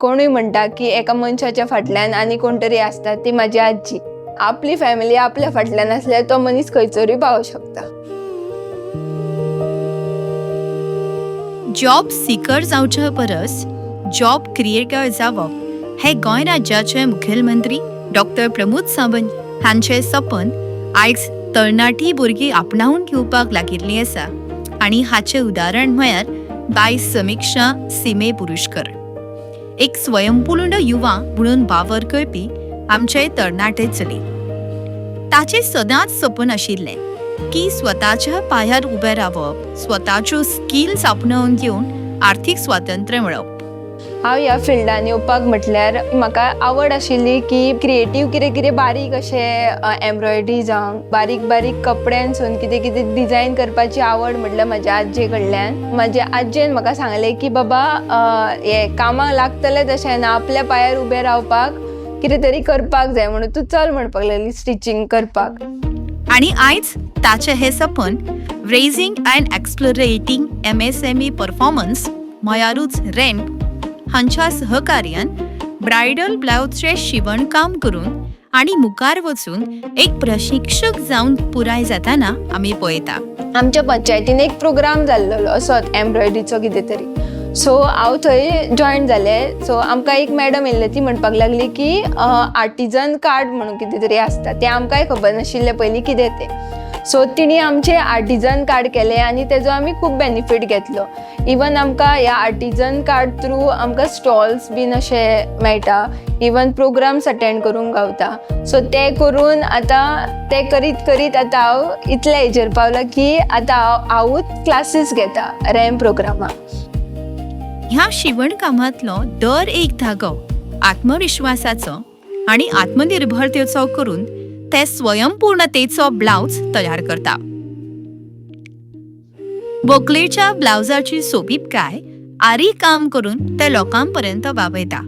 कोणूय म्हणटा की एका मनशाच्या फाटल्यान आनी कोण तरी आसता, ती म्हाजी आजी. आपली फॅमिली आपल्या फाटल्यान आसल्यार तो मनीस खंयसरूय पावूं शकता. जॉब सिकर जावच्या परस जॉब क्रिएटर जावप हे गोंय राज्याचे मुखेलमंत्री डॉक्टर प्रमोद सावंत हांचे सपन आयज तरणाटी भुरगीं आपणावून घेवपाक लागिल्लीं आसा आनी हाचें उदाहरण म्हळ्यार बाय समीक्षा सीमे पुरुषकर. एक स्वयंपूर्ण युवा म्हणून वावर करपी आमचे तरणाटे चली. ताचें सदांच सपन आशिल्लें की स्वताच्या पांयार उबें रावप, स्वताच्यो स्किल्स आपणावून घेवन आर्थीक स्वातंत्र्य मेळप. हांव ह्या फिल्डान येवपाक म्हटल्यार म्हाका आवड आशिल्ली की क्रिएटीव कितें कितें बारीक अशें एम्ब्रॉयडरी जावं बारीक बारीक कपड्यांसून कितें कितें डिजायन करपाची आवड म्हटल्यार म्हाज्या आजये कडल्यान. म्हाज्या आजयेन म्हाका सांगलें की बाबा हे कामाक लागतलें तशें ना, आपल्या पांयार उबें रावपाक कितें तरी करपाक जाय म्हणून तूं चल म्हणपाक लागली स्टिचींग करपाक. आणि आयज ताचें हें सपन raising and accelerating MSME performance म्हळ्यारूच रॅम्प हांच्या सहकार्यान ब्रायडल ब्लाउजचे शिवणकाम करून आनी मुखार वचून एक प्रशिक्षक जावन पुराय जाताना आमी पळयता. आमच्या पंचायतीन एक प्रोग्राम जाल्लो असोच एम्ब्रॉयडरीचो कितें तरी. सो हांव थंय जॉयन जालें. सो आमकां एक मॅडम येयल्ली, ती म्हणपाक लागली की आर्टिजन कार्ड म्हणून कितें तरी आसता, तें आमकांय खबर नाशिल्लें पयलीं कितें तें. सो तिणी आमचें आर्टिजन कार्ड केलें आनी तेजो आमी खूब बेनिफीट घेतलो. इवन आमकां ह्या आर्टिजन कार्ड थ्रू आमकां स्टॉल्स बीन अशे मेळटा, इवन प्रोग्राम्स अटेंड करूंक गावता. सो ते करून आतां ते करीत करीत आतां हांव इतल्या हेजेर पावलां की आतां हांवूच क्लासीस घेता रॅम्प प्रोग्रामाक. ह्या शिवणकामांतलो दर एक धागो आत्मविश्वासाचो आनी आत्मनिर्भरतेचो करून ते स्वयंपूर्णतेचो ब्लाउज तयार करता. बोकलेच्या ब्लाउजाची सोबीतकाय आरी काम करून ते लोकांपर्यंत पावयता.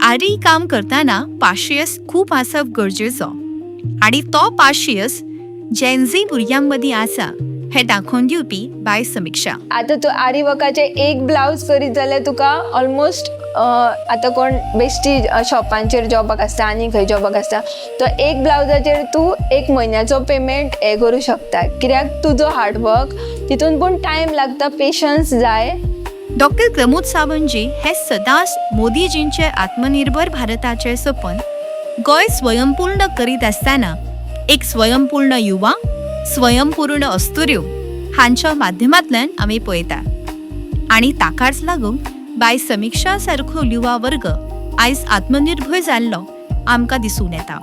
आरी काम करताना पाशियस खूप आसप गरजेचो आनी तो पाशियस जेन्झी भुरग्यांमदीं आसा हे दाखोवन दिवपी बाय समीक्षा. आतां तूं आरी वर्काचे एक ब्लाउज करीत जाल्यार तुका ऑलमोस्ट आतां कोण बेश्टी शॉपांचेर जॉबाक आसता आनी खंय जॉबाक आसता, तो एक ब्लाउजाचेर तूं एक म्हयन्याचो पेमेंट हे करूं शकता. कित्याक तुजो हार्डवर्क तितून पूण टायम लागता, पेशन्स जाय. डॉक्टर प्रमोद सावंतजी हे सदांच मोदीजींचे आत्मनिर्भर भारताचे सपन गोंय स्वयंपूर्ण करीत आसतना एक स्वयंपूर्ण युवा, स्वयंपूर्ण अस्तुऱ्यो हांच्या माध्यमांतल्यान आमी पळयता. आनी ताकाच लागून बाय समीक्षा सारको युवा वर्ग आयज आत्मनिर्भर जाल्लो आमकां दिसून येता.